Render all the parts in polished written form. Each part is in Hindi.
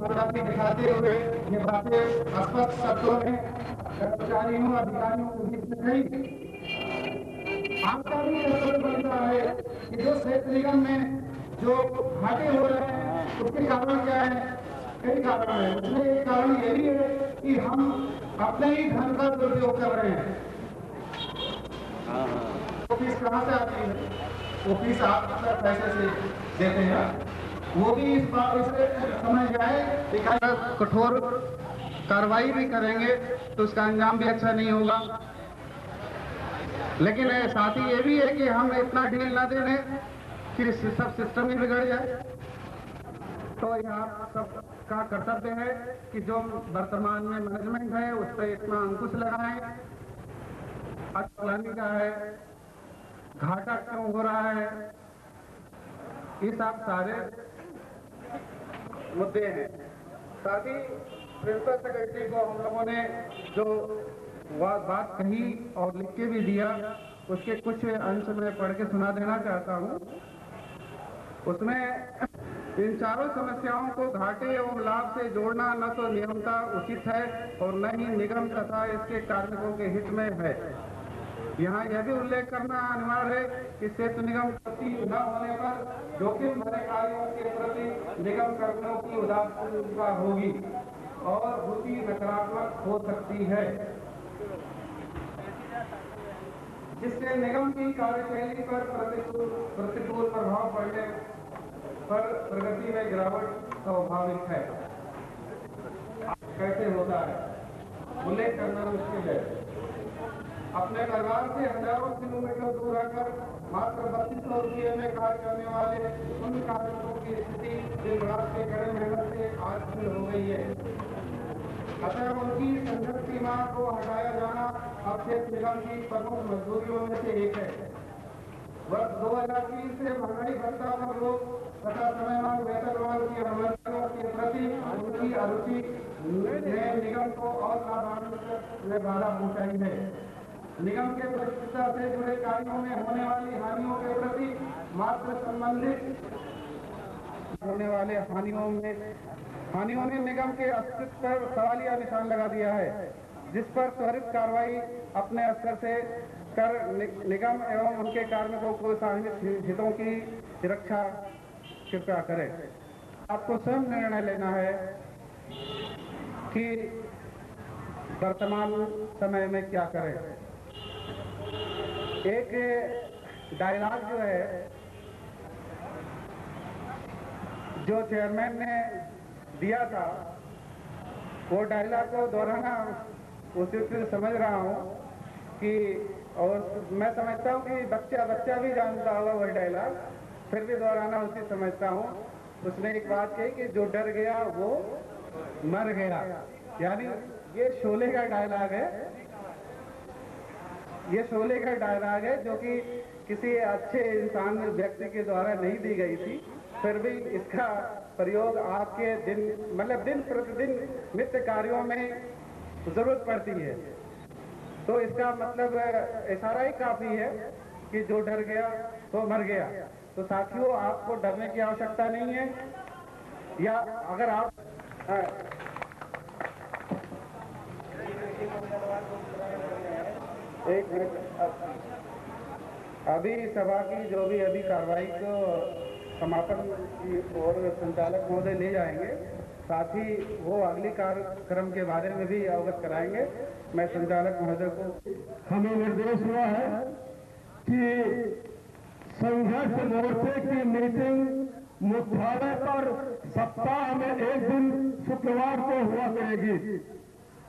प्रगति दिखाते हुए ये बातें स्पष्ट शब्दों में कर्मचारियों अधिकारियों के बीच में कही। आपका भी कर्तव्य बनता है कि जो क्षेत्र निगम में जो घाटे हो रहे हैं उसके कारण क्या है? कई कारण है। उसमें एक कारण ये भी है कि हम अपने ही धन का दुरुपयोग कर रहे हैं। वो फीस कहाँ से आती है? वो फीस आप अपने पैसे से देते हैं। वो भी इस बात से समझ जाए कि कठोर कार्रवाई भी करेंगे तो उसका अंजाम भी अच्छा नहीं होगा। लेकिन साथ ही ये भी है कि हम इतना ढील ना देने फिर सब सिस्टम ही बिगड़ जाए। तो यह आप सबका कर्तव्य है कि जो वर्तमान में मैनेजमेंट है उस पर इतना अंकुश लगाएं। अचलानी का है, घाटा क्यों हो रहा है, ये सब सारे मुद्दे हैं। साथ ही प्रिंसिपल सेक्रेटरी को हम लोगों ने जो बात कही और लिख के भी दिया, उसके कुछ अंश में पढ़ के सुना देना चाहता हूँ। उसमें इन चारों समस्याओं को घाटे एवं लाभ से जोड़ना न तो नियमता उचित है और न ही निगम तथा इसके कार्मिकों के हित में है। यहाँ यह भी उल्लेख करना अनिवार्य है कि सेतु निगम न होने पर जोखिम भरे कार्यों के प्रति निगम कर्मियों की उदासीनता होगी और रुचि नकारात्मक हो सकती है, जिससे निगम की कार्यशैली पर प्रतिकूल प्रभाव पड़ने पर प्रगति में गिरावट स्वाभाविक है। कैसे होता है उल्लेख करना मुश्किल है। अपने परिवार से हजारों किलोमीटर दूर रहकर मात्र 3200 रुपये में कार्य करने वाले उन कार्मिकों की स्थिति दिन रात के कड़े मेहनत से आज भी हो गई है। अतः उनकी संघर्ष सीमा को हटाया जाना अब क्षेत्र निगम की प्रमुख मजबूरियों में से एक है। वर्ष 2003 से महंगाई भत्ता पर लोग तथा समयमान वेतनमान की अवमाननाओं के प्रति उनकी अरुचि ने निगम को और लाभान्वित में बाधा पहुंचाई है। निगम के प्रतिष्ठा से जुड़े कार्यों में होने वाली हानियों के प्रति मात्र संबंधित होने वाले हानियों ने निगम के अस्तित्व पर सवालिया निशान लगा दिया है, जिस पर त्वरित कार्रवाई अपने स्तर से कर निगम एवं उनके कार्मिकों को सार्वजनिक हितों की सुरक्षा कृपया करें। आपको स्वयं निर्णय लेना है कि वर्तमान समय में क्या करें। एक डायलॉग जो है जो चेयरमैन ने दिया था, वो डायलॉग को दोहराना उचित समझ रहा हूँ कि, और मैं समझता हूँ कि बच्चा भी जानता होगा वही डायलॉग, फिर भी दोहराना उचित समझता हूँ। उसने एक बात कही कि जो डर गया वो मर गया। यानी ये शोले का डायलॉग है, ये शोले का डायलॉग है जो कि किसी अच्छे इंसान व्यक्ति के द्वारा नहीं दी गई थी, फिर भी इसका प्रयोग आपके दिन प्रतिदिन नित्य कार्यों में जरूरत पड़ती है। तो इसका मतलब इशारा ही काफी है कि जो डर गया तो मर गया। तो साथियों, आपको डरने की आवश्यकता नहीं है, या अगर आप एक मिनट, अभी सभा की जो भी अभी कार्रवाई को समापन की ओर संचालक महोदय ले जाएंगे, साथ ही वो अगली कार्यक्रम के बारे में भी अवगत कराएंगे। मैं संचालक महोदय को हमें निर्देश हुआ है कि संघर्ष मोर्चे की मीटिंग मुख्यालय पर सप्ताह में एक दिन शुक्रवार को हुआ करेगी।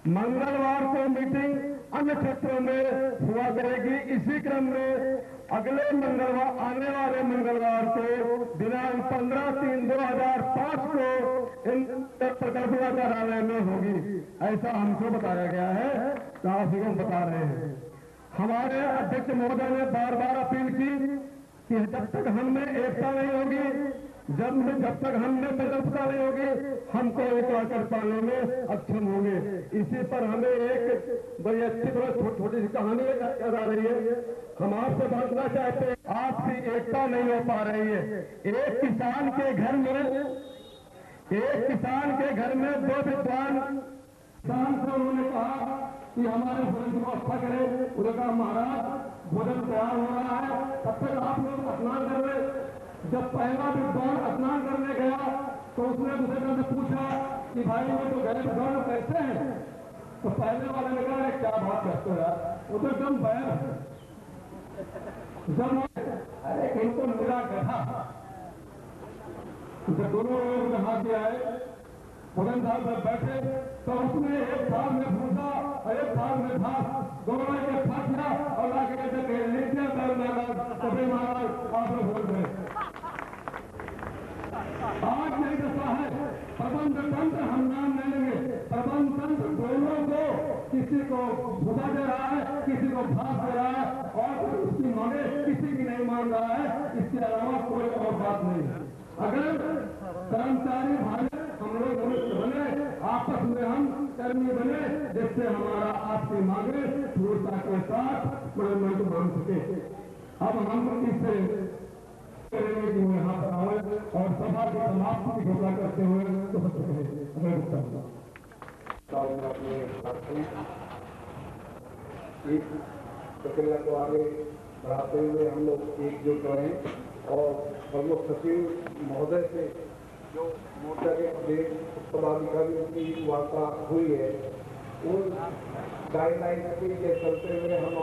मंगलवार को मीटिंग अन्य क्षेत्रों में हुआ करेगी। इसी क्रम में अगले मंगलवार, आने वाले मंगलवार को दिनांक 15/3/2005 को इन प्रकल्पना कार्यालय में होगी, ऐसा हमको बताया गया है। तो आप ही को बता रहे हैं। हमारे अध्यक्ष महोदय ने बार बार अपील की कि जब तक हम में एकता नहीं होगी, जब तक हम में प्रगल्भता नहीं होगी, हम कोई कार्य कर पाने में अक्षम होंगे। इसी पर हमें एक बड़ी अच्छी छोटी सी कहानी याद आ रही है। हम आपसे बांटना चाहते हैं, आपकी एकता नहीं हो पा रही है। एक किसान के घर में 2 विद्वान शाम से उन्होंने कहा कि हमारे भोजन की व्यवस्था करें। उन्होंने कहा महाराज भोजन तैयार हो रहा है, तब तक आप लोग स्नान कर रहे। जब पहला विद्वान स्नान करने गया तो उसने दूसरे से पूछा कि भाई वो तो गए विद्वान कैसे हैं? तो पहले वाले ने कहा क्या बात करते हो यार, वो तो एकदम बैर है। जब अरे इनको मिला गधा, जब दोनों लोग नहा के आए भोजन साहब में बैठे तो उसने एक थाल में भूसा और एक थाल में घास दोनों ने खा दिया और लाके कहते नित्य दल महाराज सभी महाराज आप लोग बोल रहे। आज नहीं दशा है, प्रबंध तंत्र हम नाम नहीं लेंगे, प्रबंध तंत्र दोनों को किसी को भूसा दे रहा है, किसी को घास दे रहा है और उसकी मांगे किसी की नहीं मान रहा है। इसके अलावा कोई और बात नहीं है। अगर कर्मचारी भाई हम लोग मनुष्य बने, आपस में हम कर्मी बने, जिससे हमारा आपकी मांगे पूर्णता के साथ मनोमन को मान सके। अब हम इससे करेंगे कि वो यहाँ पर आए और सभा की समाप्ति की घोषणा करते हुए तो सबसे पहले इस प्रक्रिया को आगे बढ़ाते हुए हम लोग एकजुट रहें और प्रमुख सचिव महोदय से जो मोर्चा के प्रदेश पदाधिकारियों की वार्ता हुई है उन गाइडलाइन के चलते हुए हम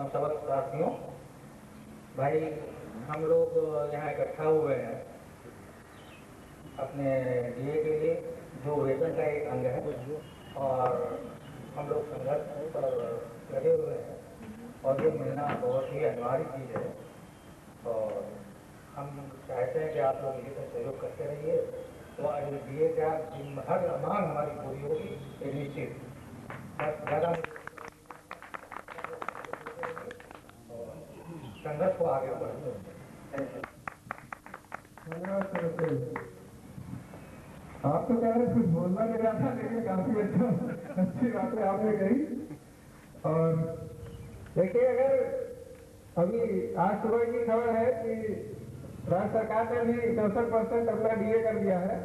समस्त प्रार्थियों भाई हम लोग यहाँ इकट्ठा हुए हैं अपने डीए के लिए जो वेतन का एक अंग है और हम लोग संघर्ष पर लगे हुए हैं और ये मिलना बहुत ही अनिवार्य चीज़ है और हम चाहते हैं कि आप लोग ये सहयोग करते रहिए तो डीए का हर मांग हमारी पूरी होगी ये निश्चित ज़्यादा संघर्ष को आगे बढ़े। आप तो कह रहे कुछ बोलना नहीं रहा था लेकिन काफी अच्छी बातें आपने कही। और देखिए अगर अभी आज सुबह की खबर है कि राज्य सरकार ने भी 64% अपना डीए कर दिया है,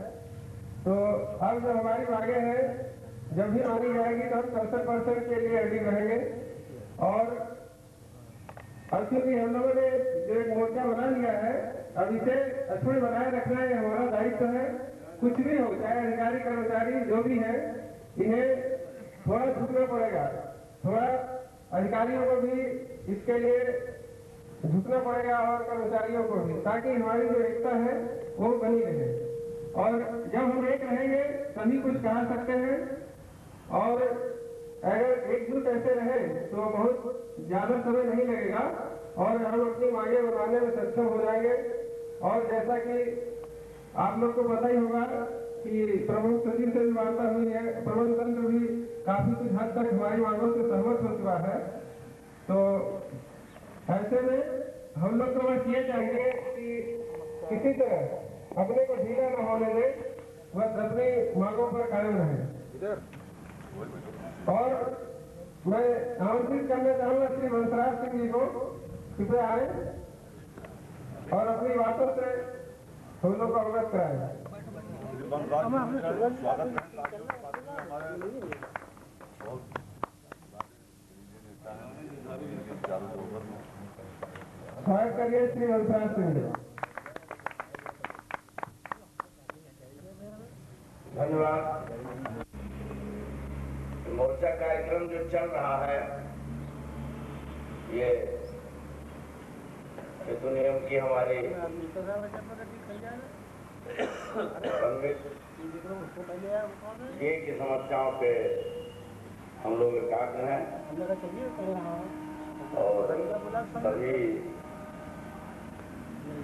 तो अब जो हमारी मांगे हैं जब भी मांगी जाएगी तो हम 64% के लिए रेडी रहेंगे। और क्योंकि हम लोगों ने जो एक मोर्चा बना लिया है अब इसे अक्षुण्ण बनाए रखना ये हमारा दायित्व है। कुछ भी हो चाहे अधिकारी कर्मचारी जो भी है इन्हें थोड़ा झुकना पड़ेगा, थोड़ा अधिकारियों को भी इसके लिए झुकना पड़ेगा और कर्मचारियों को भी, ताकि हमारी जो एकता है वो बनी रहे। और जब हम एक रहेंगे तभी कुछ कहा सकते हैं और अगर एकजुट ऐसे रहे तो बहुत ज्यादा समय नहीं लगेगा और हम अपनी मांगे बनाने में सक्षम हो जाएंगे। और जैसा कि आप लोग को पता ही होगा कि प्रमुख सचिव से भी वार्ता हुई है, प्रबंध तंत्र भी काफी कुछ हद तक हमारी मांगों से सहमत हो चुका है। तो ऐसे में हम लोग तो बस ये चाहेंगे कि किसी तरह अपने को ढीला न होने दें, बस अपनी मांगों पर कायम रहे। और मैं आमंत्रित करना चाहूंगा श्री वंशराज सिंह जी को कृपया आए और अपनी बातों से हम लोग को अवगत कराए। स्वागत करिए श्री वंशराज सिंह जी। धन्यवाद। मोर्चा कार्यक्रम जो चल रहा है ये हेतु नियम की हमारी ये की समस्याओं पे हम लोग एकाग्र हैं और सभी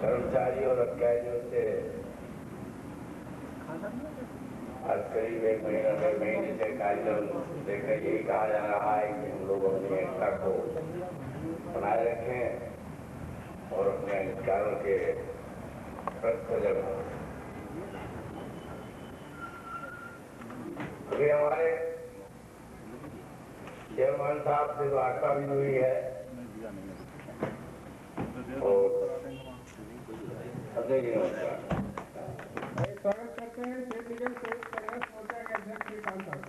कर्मचारी और अधिकारियों से आज करीब 1 महीने से कार्यक्रम देखकर यही कहा जा रहा है कि हम लोग अपनी एकता को बनाए रखें और अपने अधिकारों के प्रति अभी हमारे चेयरमैन साहब से वार्ता भी हुई है और स्वागत करते हैं संयुक्त संघर्ष मोर्चा के अध्यक्ष श्रीकांत साहब।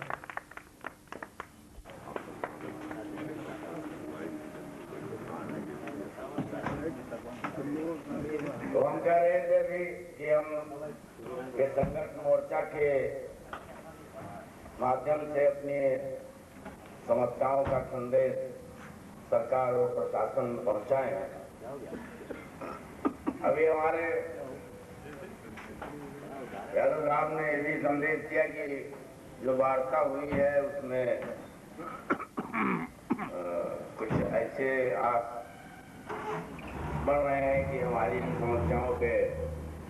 तो हम कह रहे थे भी कि हम ये संघर्ष मोर्चा के माध्यम से अपनी समस्याओं का संदेश सरकार और प्रशासन में पहुंचाएं। अभी हमारे यादव साहब ने ये भी संदेश दिया कि जो वार्ता हुई है उसमें कुछ ऐसे आप बढ़ रहे हैं कि हमारी समस्याओं के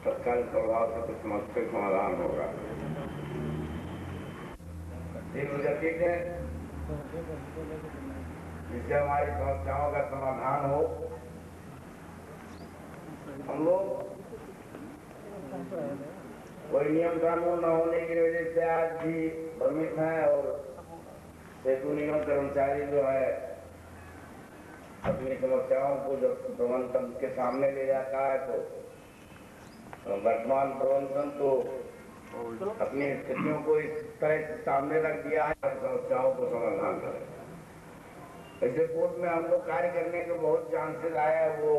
तत्काल प्रभाव से कुछ समस्या समाधान होगा। ठीक है, जिससे हमारी समस्याओं का समाधान हो। हम लोग कोई नियम कानून न होने की वजह से आज भी भ्रमित हैं और सेतु निगम कर्मचारी जो है अपनी समस्याओं को जब प्रबंधन के सामने ले जाता है तो वर्तमान प्रबंधन तो अपनी स्थितियों को इस तरह से सामने रख दिया है, समस्याओं को समाधान करें। ऐसे कोर्ट में हम लोग कार्य करने के बहुत चांसेस आया है। वो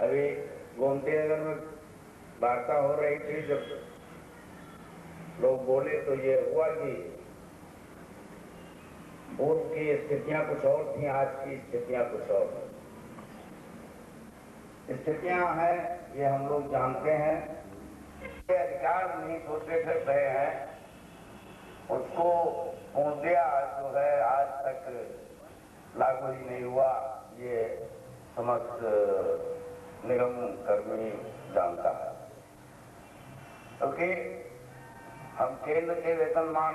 अभी गोमती नगर में वार्ता हो रही थी, जब लोग बोले तो ये हुआ कि पूर्व की स्थितियां कुछ और थी, आज की स्थितियां कुछ और स्थितियां हैं, ये हम लोग जानते हैं। ये अधिकार नहीं होते फिर रहे हैं, उसको पूर्णतया जो है आज तक लागू ही नहीं हुआ, ये समस्त निगम कर्मी जानता है। क्योंकि हम केंद्र के वेतनमान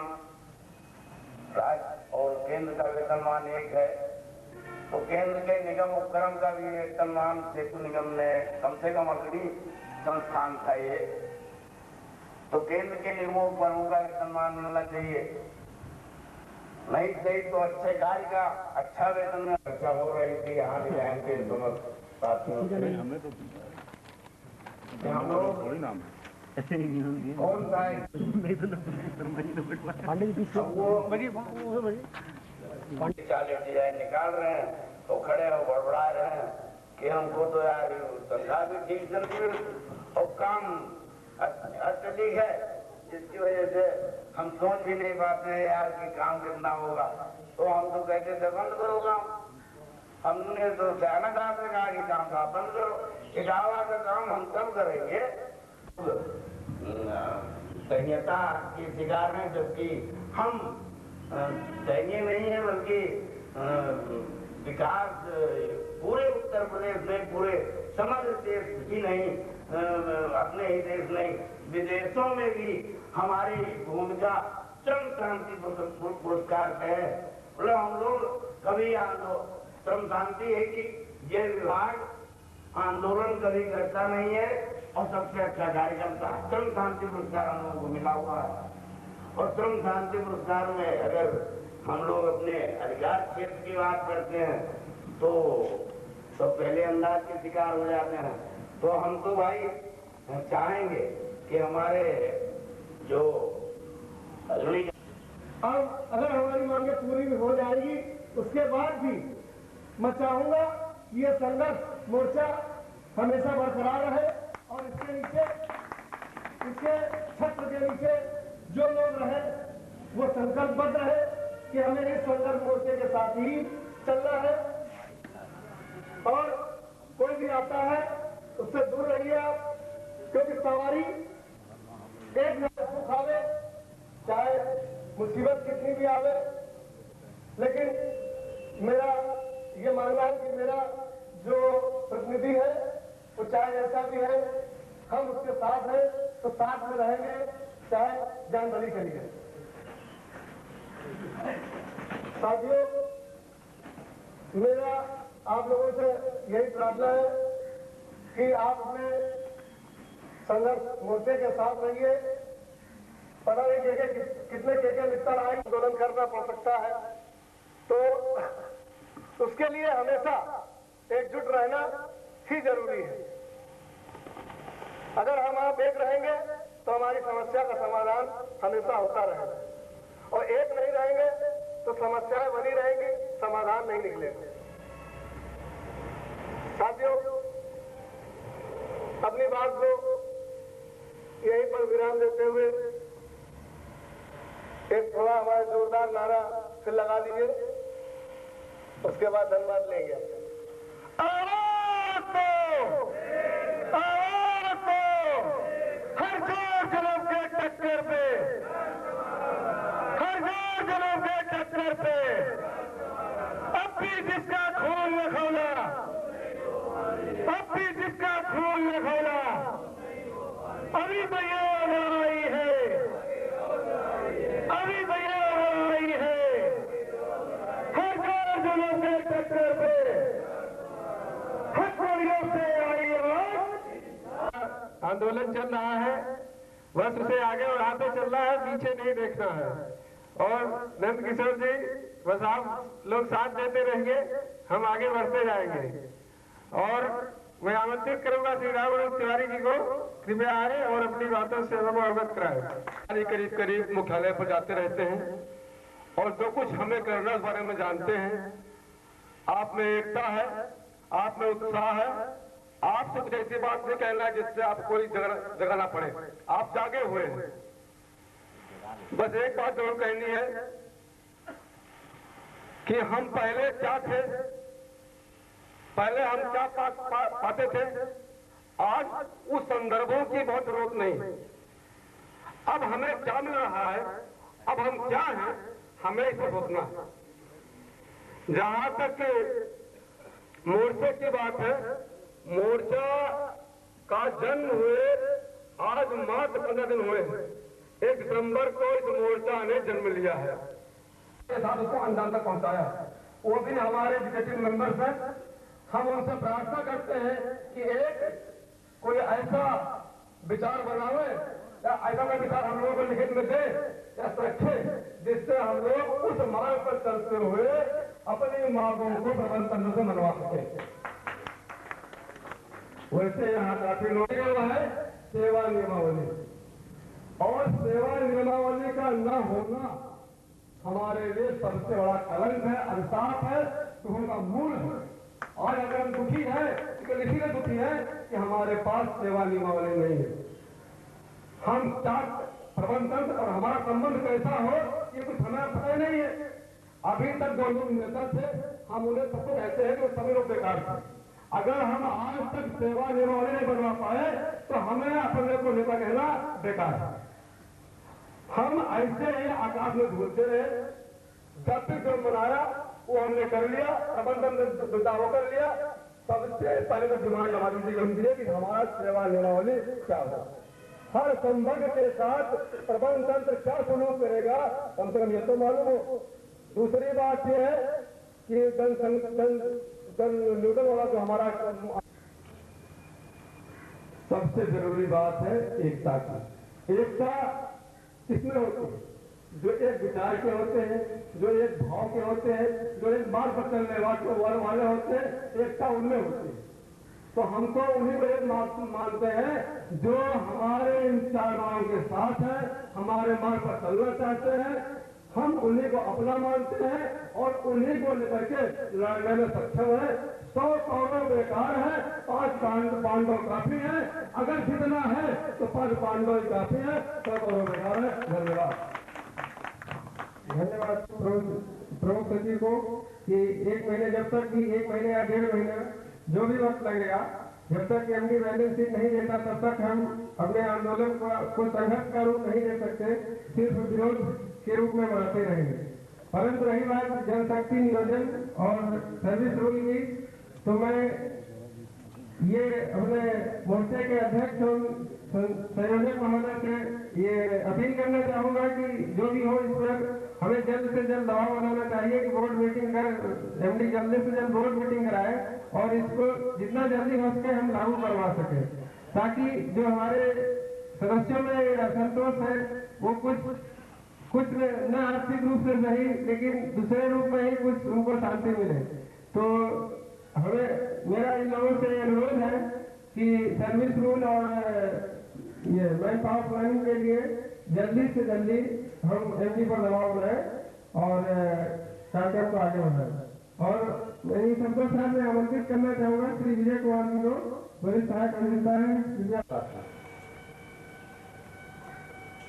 राज्य और केंद्र का वेतनमान एक है, तो केंद्र के निगम उपक्रम का भी वेतनमान सेतु निगम ने कम से कम अग्रणी संस्थान था ये, तो केंद्र के निगमों उपक्रमों का वेतनमान मिलना चाहिए। नहीं सही तो अच्छे कार्य का अच्छा वेतन में चर्चा हो रही थी यहाँ डिजाइन के समस्त साथियों से। हम लोग कौन सा डिजाइन निकाल रहे हैं तो खड़े हो बड़बड़ा रहे हैं कि हमको तो यार तनख्वाह भी ठीक चलती है और काम अत्यधिक है, जिसकी वजह से हम सोच भी नहीं पाते हैं यार कि काम कितना होगा। तो हम तो कहते थे बंद करो काम, हमने तो अचानक आपने कहा कि काम का बंद करो, 11 का काम हम तब करेंगे। संहिता की शिकार है, जबकि हम दयनीय नहीं है बल्कि विकास पूरे उत्तर प्रदेश में, पूरे समग्र देश ही नहीं, अपने ही देश नहीं विदेशों में भी हमारी भूमिका श्रम शांति पुरस्कार है। मतलब हम लोग कभी श्रम शांति है कि ये विभाग आंदोलन कभी करता नहीं है और सबसे अच्छा कार्य करता है। श्रम शांति पुरस्कार हम लोगों को मिला हुआ है और श्रम शांति पुरस्कार में अगर हम लोग अपने अधिकार क्षेत्र की बात करते हैं तो पहले अंदाज के शिकार हो जाते हैं। तो हम तो भाई चाहेंगे कि हमारे जो अब अगर हमारी मांगे पूरी भी हो जाएगी उसके बाद भी मैं चाहूंगा कि ये संघर्ष मोर्चा हमेशा बरकरार रहे और इसके नीचे, इसके छत्र के नीचे जो लोग रहे वो संकल्पबद्ध रहे कि हमें इस संघर्ष मोर्चे के साथ ही चलना है और कोई भी आता है उससे दूर रहिए आप, क्योंकि सवारी एक नजर सुख आवे चाहे मुसीबत कितनी भी आवे, लेकिन मेरा ये मानना है कि मेरा जो प्रतिनिधि है वो चाहे जैसा भी है हम उसके साथ हैं तो साथ में रहेंगे, चाहे जान बली करिए। साथियों, मेरा आप लोगों से यही प्रार्थना है कि आप अपने संघर्ष मोर्चे के साथ रहिए। पता नहीं कितने के निकल आए आंदोलन करना पड़ सकता है, तो उसके लिए हमेशा एकजुट रहना ही जरूरी है। अगर हम आप एक रहेंगे तो हमारी समस्या का समाधान हमेशा होता रहेगा। और एक नहीं रहेंगे तो समस्याएं बनी रहेंगी, समाधान नहीं निकलेगा। साथियों, अपनी बात को यहीं पर विराम देते हुए एक थोड़ा हमारा जोरदार नारा फिर लगा लीजिए, उसके बाद धन्यवाद लेंगे। आवाज दो, हर जोर जुलूम के टक्कर पे, हर जोर जुलूम के टक्कर पे, अब भी जिसका खून न खौला, अब भी जिसका खून न खौला, अभी तो ये आई है, अभी तो ये आई है, हर जोर जुलूम के टक्कर पे, हर गोलियों से आई आवाज। आंदोलन चल रहा है, बस उसे आगे बढ़ाते चल रहा है, पीछे नहीं देखना है। और नंद किशोर जी, बस आप लोग साथ देते रहेंगे, हम आगे बढ़ते जाएंगे। और मैं आमंत्रित करूंगा श्री राम तिवारी जी को, कृपया आए और अपनी बातों से हम अवगत कराए। करीब करीब मुख्यालय पर जाते रहते हैं और जो कुछ हमें करना उस बारे में जानते हैं। आप में एकता है, आप में उत्साह है, आपसे कुछ ऐसी बात नहीं कहना है जिससे आप कोई जगाना पड़े, आप जागे हुए हैं। बस एक बात जरूर कहनी है कि हम पहले क्या थे, पहले हम क्या पाते थे, आज उस संदर्भों की बहुत जरूरत नहीं। अब हमें क्या मिल रहा है, अब हम क्या हैं, हमें इसे सोचना है। जहां तक मोर्चे की बात है, मोर्चा का जन्म हुए आज मात्र 15 दिन हुए हैं। 1 दिसंबर को इस मोर्चा ने जन्म लिया है, साथ उसको अंजाम तक पहुंचाया। वो भी हमारे एग्जीक्यूटिव मेंबर्स हैं। हम उनसे प्रार्थना करते हैं कि एक कोई ऐसा विचार बनावे या ऐसा कोई विचार हम लोगों को लिखित में दे या रखे जिससे हम लोग उस मार्ग पर चलते हुए अपनी मांगों को प्रबंध तंत्र से मनवा सके। वैसे यहाँ काफी लोग है सेवा नियमावली, और सेवा नियमावली का न होना हमारे लिए सबसे बड़ा कलंक है, अभिशाप है, दुखों का मूल है। और अगर हम दुखी है तो इसीलिए दुखी है कि हमारे पास सेवा नियमावली नहीं है। हम क्या प्रबंधन और हमारा संबंध कैसा हो ये कुछ हमें पता नहीं है। अभी तक जो लोग नेता थे हम उन्हें सब कुछ ऐसे हैं कि सभी लोग बेकार थे। अगर हम आज तक सेवा नियमावली नहीं बनवा पाए तो हमें अपने को नेता कहना बेकार है। हम ऐसे ही आकाश में घूमते रहे, जब तक जो बनाया वो हमने कर लिया, प्रबंधन ने दावा कर लिया। सबसे पहले तो डिमांड हमारी थी कि हमारा सेवा नियमावली क्या हो, हर संवर्ग के साथ प्रबंध तंत्र क्या सुलूक करेगा, कम से कम ये तो मालूम हो। दूसरी बात यह है कि जन न्यूटन वाला जो हमारा सबसे जरूरी बात है एकता की। एकता किसमें होती है? जो एक विचार के होते हैं, जो एक भाव के होते हैं, जो एक मार्ग पर चलने वाले होते हैं, एकता उनमें होती है। तो हम तो उन्हीं को एक मानते हैं जो हमारे इन चारवाओं के साथ है, हमारे मार्ग पर चलना चाहते हैं। हम उन्हीं को अपना मानते हैं और उन्हीं को लेकर के लड़ने में सक्षम है। 100 कौरव बेकार है, 5 पांडव काफी है। अगर जितना है तो 5 पांडव ही काफी है, 100 कौरव बेकार है। धन्यवाद। धन्यवाद प्रमुख सचिव को कि 1 महीने, जब तक कि 1 महीने या 1.5 महीने जो भी वक्त लगेगा, जब तक एमडी बैलेंस शीट नहीं देता तब तक हम अपने आंदोलन को संघर्ष का रूप नहीं दे सकते, सिर्फ विरोध के रूप में बढ़ते रहेंगे। परंतु रही बात जनशक्ति नियोजन और सर्विस रूल की, तो मैं ये अपने मोर्चे के अध्यक्ष और संयोजक महोदय से ये अपील करना चाहूंगा कि जो भी हो इस पर हमें जल्द से जल्द दबाव बनाना चाहिए कि बोर्ड मीटिंग कर एमडी जल्द से जल्द बोर्ड मीटिंग कराए और इसको जितना जल्दी हो सके हम लागू करवा सके, ताकि जो हमारे सदस्यों में असंतोष है वो कुछ न आर्थिक रूप से नहीं लेकिन दूसरे रूप में ही कुछ उनको शांति मिले। तो हमें मेरा इन लोगों से अनुरोध है कि सर्विस रूल और ये मैन पावर प्लानिंग के लिए जल्दी से जल्दी हम एमपी पर दबाव बनाए और कार्यक्रम को आगे बढ़ाए। और मैं ये संतोष साहब में आमंत्रित करना चाहूंगा श्री विजय कुमार जी को, बड़े सहायक अभियंता है।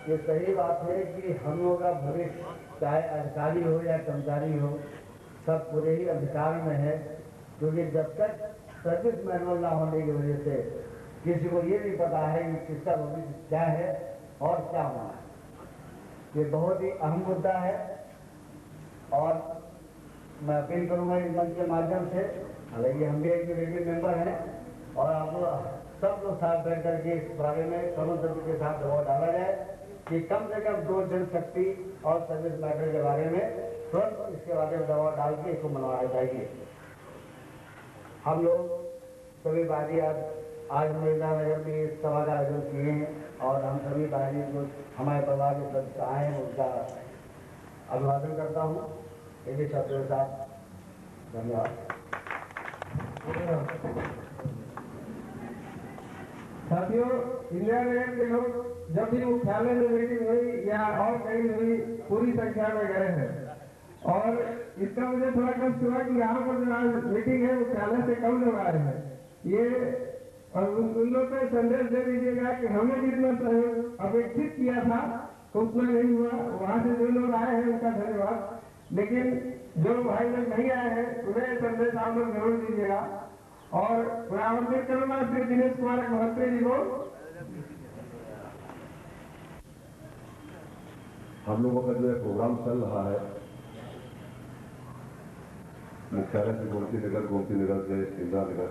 ये सही बात है कि हम लोगों का भविष्य चाहे अधिकारी हो या कर्मचारी हो, सब पूरे ही अधिकार में है, क्योंकि जब तक सर्विस मैनुअल ना होने की वजह से किसी को ये नहीं पता है कि किसका भविष्य क्या है और क्या होना है। ये बहुत ही अहम मुद्दा है और मैं अपील करूंगा इस मंच के माध्यम से, हालांकि हम भी एक रेडियो मेंबर हैं और आप लोग सब लोग साथ बैठ करके इस बारे में करोड़ के साथ दबाव डाला जाए कि कम से कम 2 जनशक्ति और सर्विस मैटर के बारे में तुरंत इसके बारे में दबाव डाल के इसको मनवाया जाएगी। हम लोग सभी भाई आज मृदा नगर में इस सभा का आयोजन किए हैं और हम सभी भाई जो हमारे परिवार के सदस्य आए हैं उनका अभिवादन करता हूँ। यदि शब्दों के साथ धन्यवाद। साथियों, इंडिया नगर के लोग जब भी मुख्यालय में मीटिंग हुई या और कहीं हुई पूरी संख्या में गए हैं और इसका मुझे थोड़ा कष्ट हुआ कि यहाँ पर जो आज मीटिंग है मुख्यालय से कम लोग आए हैं। ये और उन लोग को संदेश दे दीजिएगा कि हमने जितना अपेक्षित किया था तो उतना नहीं हुआ। वहाँ से जो लोग आए हैं उनका धन्यवाद, लेकिन जो भाई लोग नहीं आए हैं उन्हें संदेश आप लोग जरूर दीजिएगा। और मैं आमंत्रित करूंगा श्री दिनेश कुमार अग्निहोत्री जी को। हम लोगों का जो है प्रोग्राम चल रहा है मुख्यालय से गोमती नगर से इंदिरा नगर,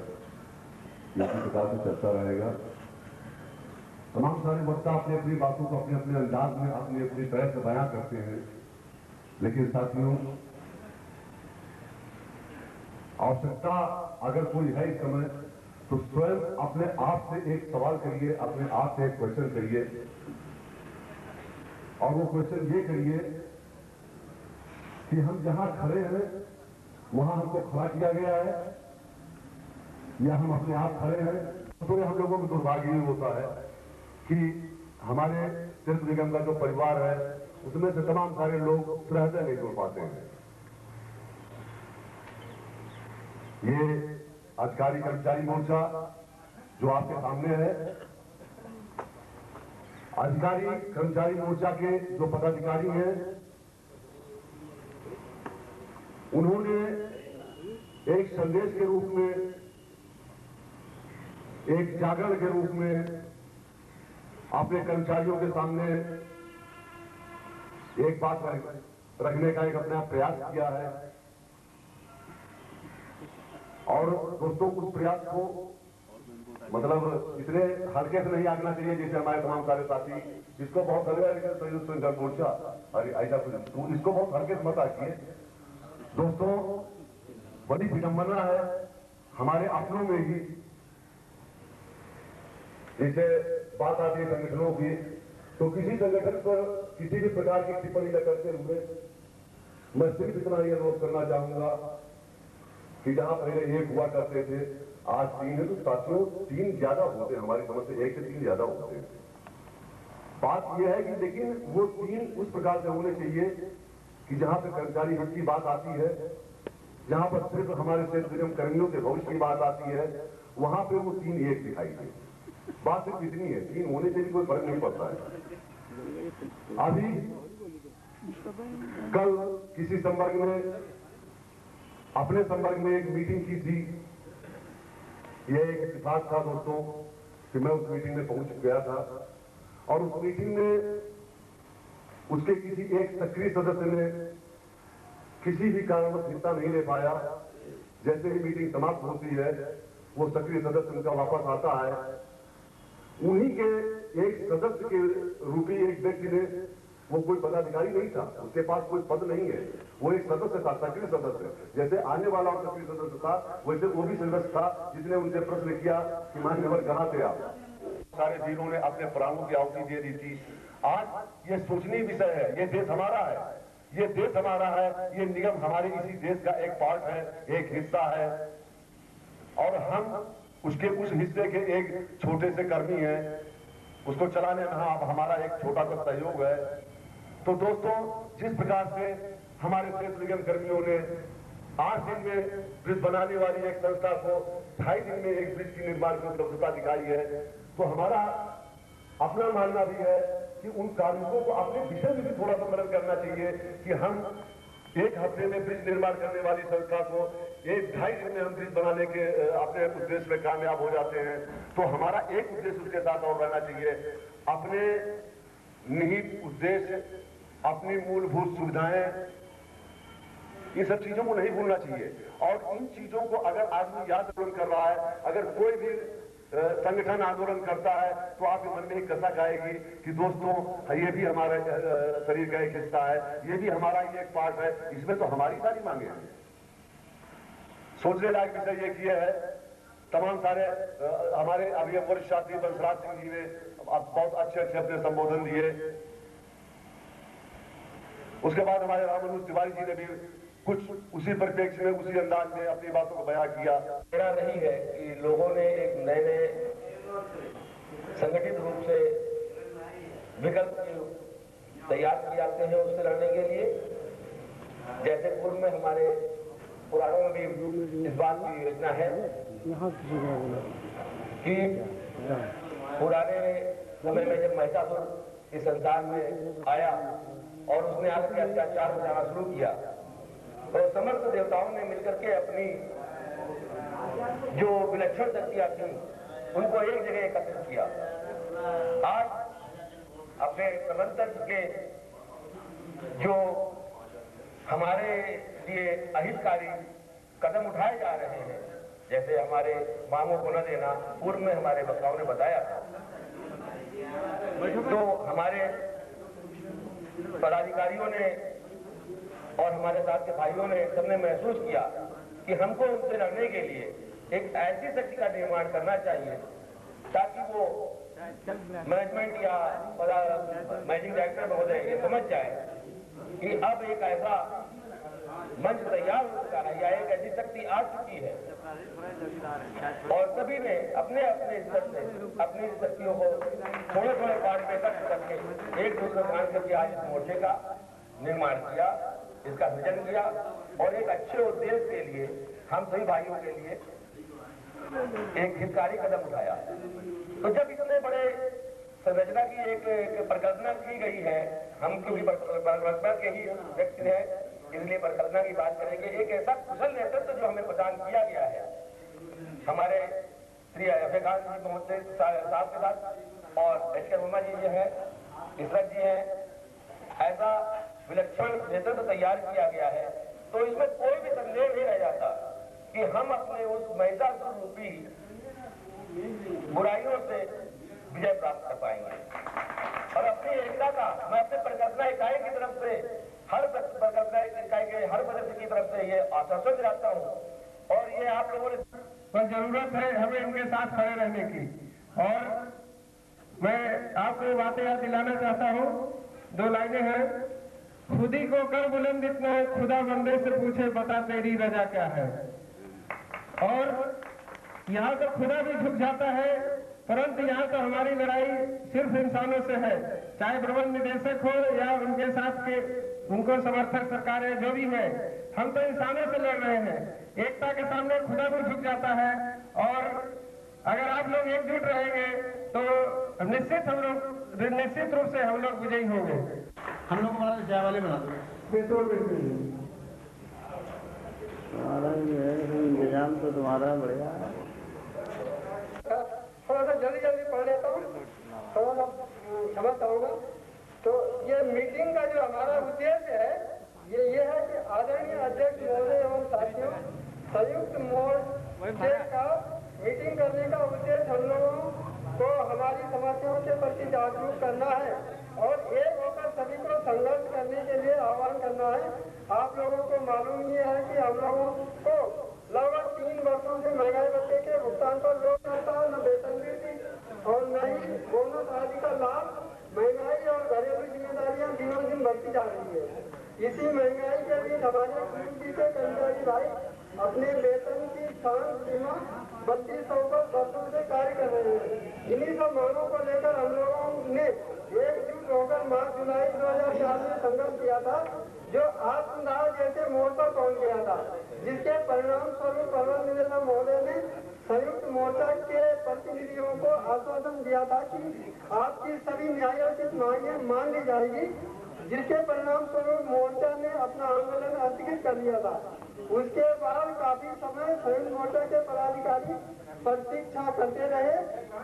इसी प्रकार से चलता रहेगा। तमाम सारे वक्ता अपनी अपनी बातों को अपने अपने अंदाज में अपनी अपनी तरह से बयां करते हैं, लेकिन साथियों आवश्यकता अगर कोई है इस समय तो स्वयं अपने आप से एक सवाल करिए, अपने आप से एक क्वेश्चन करिए और वो क्वेश्चन ये करिए कि हम जहां खड़े हैं वहां हमको खड़ा किया गया है या हम अपने आप खड़े हैं। तो हम लोगों को दुर्भाग्य होता है कि हमारे शिल्प निगम का जो परिवार है उसमें से तमाम सारे लोग हृदय नहीं जोड़ पाते हैं। ये अधिकारी कर्मचारी मोर्चा जो आपके सामने है, अधिकारी कर्मचारी मोर्चा के जो पदाधिकारी हैं उन्होंने एक संदेश के रूप में, एक जागरण के रूप में अपने कर्मचारियों के सामने एक बात रखने का एक अपना प्रयास किया है और दोस्तों उस प्रयास को मतलब इतने हल्के से नहीं आंकना चाहिए जैसे हमारे तमाम सारे साथी इसको बहुत हल्का मोर्चा अरे ऐसा कुछ इसको बहुत हल्के से मत आकिए। दोस्तों बड़ी विडंबना है हमारे अपनों में ही, जैसे बात आती है संगठनों की तो किसी संगठन पर किसी भी प्रकार की टिप्पणी न करते हुए मैं सिर्फ इतना ही अनुरोध करना चाहूंगा कि जहां पहले 1 हुआ करते थे आज 3 है, तो साथियों 3 ज्यादा होते हैं, हमारी समझ से 1 से 3 ज्यादा होते हैं। बात यह है कि लेकिन वो 3 उस प्रकार से होने चाहिए कि जहां पे कर्मचारी हित की बात आती है, जहां पर सिर्फ हमारे शिल्प निगम कर्मियों के भविष्य की बात आती है, वहां पे वो 3 एक दिखाई दे। बात सिर्फ इतनी है, 3 होने से भी कोई फर्क नहीं पड़ता है। अभी कल किसी संवर्ग में अपने संवर्ग में एक मीटिंग की थी। यह एक इत्तेफाक था दोस्तों कि मैं उस मीटिंग में पहुंच गया था और उस मीटिंग में उसके किसी एक सक्रिय सदस्य ने किसी भी कारणवश हिस्सा नहीं ले पाया। जैसे ही मीटिंग समाप्त होती है वो सक्रिय सदस्य उनका वापस आता है। उन्हीं के एक सदस्य के रूपी एक व्यक्ति ने, वो कोई पदाधिकारी नहीं था, उसके पास कोई पद नहीं है, वो एक सदस्य था, सक्रिय सदस्य। जैसे आने वाला और सक्रिय सदस्य था वैसे वो भी सदस्य था जिसने उनसे प्रश्न किया कि मान्यवर कहां थे आप। सारे वीरों ने अपने प्राणों की आहुति दे दी थी। आज ये सोचनीय विषय है, ये देश हमारा है, ये देश हमारा है, ये निगम हमारे इसी देश का एक पार्ट है, एक हिस्सा है और हम उसके उस हिस्से के एक छोटे से कर्मी हैं। उसको चलाने में हमारा एक छोटा सा सहयोग है। तो दोस्तों, जिस प्रकार से हमारे सेतु निगम कर्मियों ने 8 दिन में ब्रिज बनाने वाली एक संस्था को 2.5 दिन में एक ब्रिज की निर्माण की उपलब्धता दिखाई है, तो हमारा अपना मानना भी है कि उन कार्मिकों को अपने विषय में भी थोड़ा सा मदद करना चाहिए कि हम 1 हफ्ते में ब्रिज निर्माण करने वाली संस्था को 1-2.5 दिन में हम ब्रिज बनाने के अपने उद्देश्य में कामयाब हो जाते हैं। तो हमारा एक उद्देश्य उसके साथ और रहना चाहिए, अपने निहित उद्देश्य, अपनी मूलभूत सुविधाएं, ये सब चीजों को नहीं भूलना चाहिए। और इन चीजों को अगर आदमी याद आंदोलन कर रहा है, अगर कोई भी संगठन आंदोलन करता है, तो आपके मन में एक कसक आएगी कि दोस्तों ये भी हमारे शरीर का एक हिस्सा है, ये भी हमारा ही एक पार्ट है, इसमें तो हमारी सारी मांगे हैं। सोचने लायक विषय ये किया है। तमाम सारे हमारे अभी वरिष्ठ साथी बंसराज सिंह जी ने बहुत अच्छे अपने संबोधन दिए। उसके बाद हमारे राममनोज तिवारी जी ने भी कुछ उसी परिप्रेक्ष्य में, उसी अंदाज में अपनी बातों को बयां किया। मेरा नहीं है कि लोगों ने एक नए संगठित रूप से विकल्प तैयार किए जाते हैं उससे लड़ने के लिए। जैसे पूर्व में हमारे पुराणों में भी इस बात की योजना है कि पुराने समय में जब महिषासुर इस संसार में आया और उसने आकर के अत्याचार बनाना शुरू किया, तो समस्त देवताओं ने मिलकर के अपनी जो विलक्षण शक्तियां थी उनको एक जगह एकत्रित किया। आज अपने प्रबंधन के जो हमारे लिए अहितकारी कदम उठाए जा रहे हैं, जैसे हमारे मांगों को न देना, पूर्व में हमारे वक्ताओं ने बताया था, तो हमारे पदाधिकारियों ने और हमारे साथ के भाइयों ने सबने महसूस किया कि हमको उनसे लड़ने के लिए एक ऐसी शक्ति का निर्माण करना चाहिए ताकि वो मैनेजमेंट या मैनेजिंग डायरेक्टर महोदय ये समझ जाए कि अब एक ऐसा मंच तैयार हो चुका है या एक ऐसी शक्ति आ चुकी है और सभी ने अपने अपने स्तर से अपनी शक्तियों को थोड़े थोड़े पार्ट में इकट्ठ करके एक दूसरे को आन करके आज इस मोर्चे का निर्माण किया, इसका सृजन किया और एक अच्छे उद्देश्य के लिए हम सभी भाइयों के लिए एक हितकारी कदम उठाया। तो जब इतने बड़े संरचना की एक परिकल्पना की गई है, हम क्योंकि परिकल्पना के ही व्यक्ति हैं इसलिए परिकल्पना की बात करेंगे। एक ऐसा कुशल नेतृत्व जो हमें प्रदान किया गया है हमारे श्री अभय खान जी महोदय साहब के साथ और एच के वर्मा जी है, इसरत जी है, ऐसा विलक्षण नेतृत्व तैयार किया गया है, तो इसमें कोई भी संदेह नहीं रह जाता कि हम अपने उस महिषासुर रूपी बुराइयों से विजय प्राप्त कर पाएंगे। और अपनी एकता का मैं अपने परिकल्पना इकाई की तरफ से हर परिकल्पना इकाई के हर सदस्य की तरफ से ये आश्वासन दिलाता हूँ और ये आप लोगों ने पर जरूरत है हमें इनके साथ खड़े रहने की। और मैं आपको बातें याद दिलाना चाहता हूँ, 2 लाइनें हैं। खुदी को कर बुलंद इतना है, खुदा बंदे से पूछे बता तेरी रजा क्या है। और यहाँ तो खुदा भी झुक जाता है, परंतु यहाँ तो हमारी लड़ाई सिर्फ इंसानों से है, चाहे प्रबंध निदेशक हो या उनके साथ के उनको समर्थक सरकारें जो भी है, हम तो इंसानों से लड़ रहे हैं। एकता के सामने खुदा भी झुक जाता है और अगर आप लोग एकजुट रहेंगे तो निश्चित रूप से हम लोग विजयी होंगे। हम लोग हमारा चाय वाले बना दो, तुम्हारा इंतजाम तो तुम्हारा बढ़िया है। थोड़ा सा जल्दी पढ़ लेता हूँ, थोड़ा सा क्षमा चाहूँगा। तो ये मीटिंग का जो हमारा उद्देश्य है ये है कि आदरणीय अध्यक्ष महोदय एवं साथियों, संयुक्त मोर्चे का मीटिंग करने का उद्देश्य हम लोगों को हमारी समस्याओं के प्रति जागरूक करना है और एक होकर सभी को संघर्ष करने के लिए आह्वान करना है। आप लोगों को मालूम ही है कि हम लोगों को लगभग 3 वर्षों से महंगाई भत्ते के भुगतान पर रोक रहता है, न वेतन वृद्धि और न ही बोनस आदि का लाभ। महंगाई और घरेलू जिम्मेदारियां दिनों दिन बढ़ती जा रही है। इसी महंगाई के बीच हमारे कर्मचारी भाई अपने वेतन की स्थान सीमा 3200 वर्षों से कार्य कर रहे हैं। इन्हीं सब मांगों को लेकर हम लोगों ने एकजुट होकर मार्च जुलाई 2004 में संघर्ष किया था, जो आत्मदाह जैसे मोड़ पर पहुंच गया था, जिसके परिणाम स्वरूप पर्वत निवेदन महोदय ने संयुक्त मोर्चा के प्रतिनिधियों को आश्वासन दिया था कि आपकी सभी न्यायोचित मांगें मान ली जाएगी, जिसके परिणाम स्वरूप मोर्चा ने अपना आंदोलन स्थगित कर दिया था। उसके बाद काफी समय संयुक्त मोर्चा के पदाधिकारी प्रतीक्षा करते रहे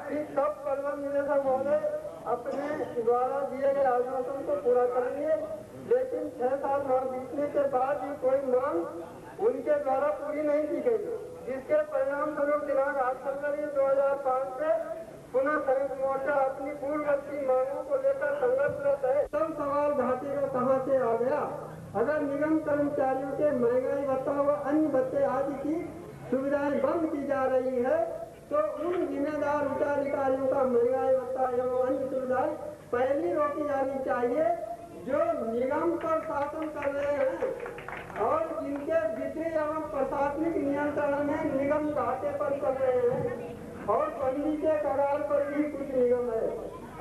कि कब पर्वत निदेशक महोदय अपने द्वारा दिए गए आश्वासन को पूरा करेंगे, लेकिन 6 साल बीतने के बाद भी कोई मांग उनके द्वारा पूरी नहीं की गई, जिसके परिणाम स्वरूप दिनांक 8 फरवरी 2005 से पुनः संयुक्त मोर्चा अपनी पूर्ववर्ती मांगों को लेकर संघर्षरत है। सब सवाल भाषी का कहां से आ गया? अगर निगम कर्मचारियों के महंगाई भत्ता व अन्य भत्ते आदि की सुविधाएं बंद की जा रही है, तो उन जिम्मेदार उच्चाधिकारियों का महंगाई भत्ता एवं अन्य सुविधाएं पहले रोकी जानी चाहिए, जो निगम पर शासन कर रहे हैं और जिनके बिक्री एवं प्रशासनिक नियंत्रण में निगम घाटे पर कर रहे हैं और बंदी के करार पर भी कुछ निगम है।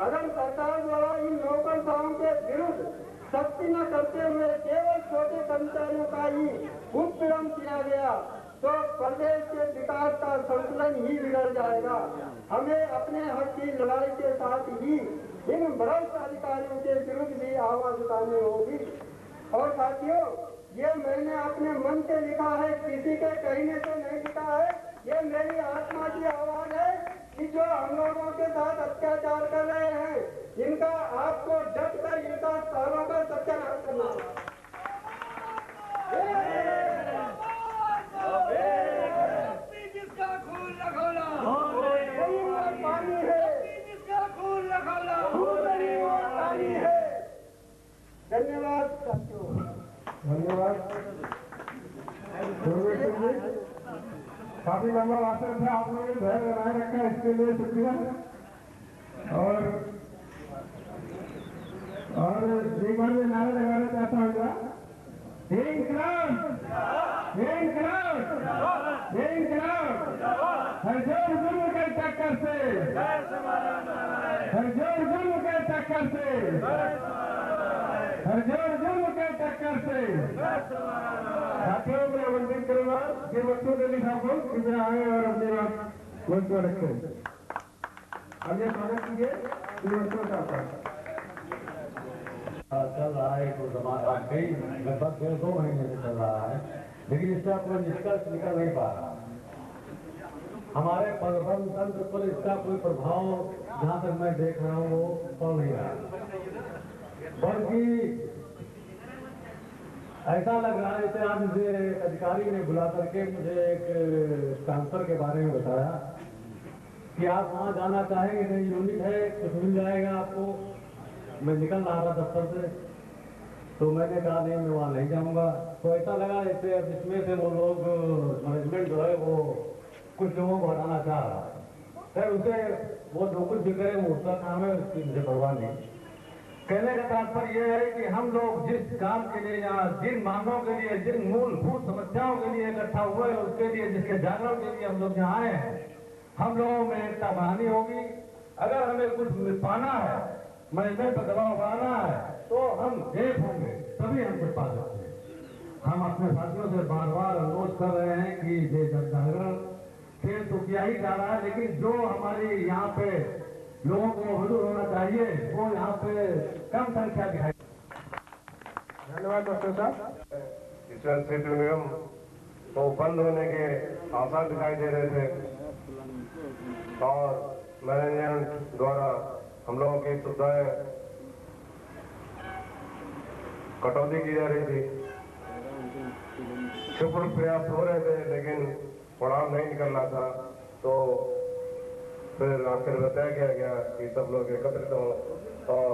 अगर सरकार द्वारा इन नौकरशाहों के विरुद्ध सख्ती न करते हुए केवल छोटे कर्मचारियों का ही उत्पीड़न किया गया, तो प्रदेश के विकास का संतुलन ही बिगड़ जाएगा। हमें अपने हक की लड़ाई के साथ ही इन भ्रष्ट अधिकारियों के विरुद्ध भी आवाज उठानी होगी। और साथियों, ये मैंने अपने मन से लिखा है, किसी के कहने से नहीं लिखा है। ये मेरी आत्मा की आवाज है कि जो हम लोगों के साथ अत्याचार कर रहे हैं, इनका आपको डट कर इनका सारों का सत्यानाश करना होगा। जिसका खून लखोला पानी है, जिसका खून लखोला पानी है। धन्यवाद साथियों। धन्यवाद। काफी लंबा भाषण था, आप लोगों ने धैर्य बनाए रखा, इसके लिए शुक्रिया। और एक बार मैं नारा लगाना चाहता हूँ, हर जोर जुल्म के टक्कर से, हर जोर जुल्म के टक्कर से, हर जोर जुल्म के टक्कर से। साथियों, मैं आमंत्रित करूंगा कि वस्तु दिल्ली साहब को कृपया आए और अपनी बात मंच पर रखें। आगे स्वागत कीजिए वस्तु साहब का। चल रहा है तो समाज कई लगभग 2 महीने से चल रहा है, लेकिन इसका कोई निष्कर्ष निकल नहीं पा रहा। हमारे परिवहन तंत्र पर इसका कोई प्रभाव जहाँ तक मैं देख रहा हूँ वो पड़ नहीं रहा, बल्कि ऐसा लग रहा है जैसे आज मुझे अधिकारी ने बुला करके मुझे एक ट्रांसफर के बारे में बताया कि आप वहाँ जाना चाहेंगे, नई यूनिट है, कुछ मिल जाएगा आपको। मैं निकल रहा था दफ्तर से, तो मैंने कहा नहीं, मैं वहाँ नहीं जाऊँगा। तो ऐसा लगा जैसे जिसमें से वो लोग मैनेजमेंट जो है वो कुछ लोगों को हटाना चाह रहा है। फिर उसे वो जो कुछ भी करे वो उसका काम है, उसकी मुझे परवाह नहीं। कहने का तात्पर्य यह है कि हम लोग जिस काम के लिए यहाँ, जिन मांगों के लिए, जिन मूलभूत समस्याओं के लिए इकट्ठा हुए, उसके लिए, जिसके जागरण के लिए हम लोग यहाँ आए हैं, हम लोगों में एकता बढ़ानी होगी। अगर हमें कुछ पाना है, मैनेजमेंट पर दबाव बनाना है, तो हम एक होंगे, तभी हम कुछ पा सकते हैं। हम अपने साथियों से बार बार अनुरोध कर रहे हैं कि ये जागरण खेल तो किया ही जा रहा है, लेकिन जो हमारी यहाँ पे लोगों को मौजूद होना चाहिए वो यहाँ पे कम संख्या दिखाई। धन्यवाद डॉक्टर साहब। ईश्वर सेतु निगम तो बंद होने के आसार दिखाई दे रहे थे और मैनेजमेंट द्वारा हम लोगों की सुविधाएं कटौती की जा रही थी। शुक्र प्रयास हो रहे थे, लेकिन पड़ाव नहीं निकल रहा था। तो फिर आखिर बताया गया कि सब लोग एकत्रित हों और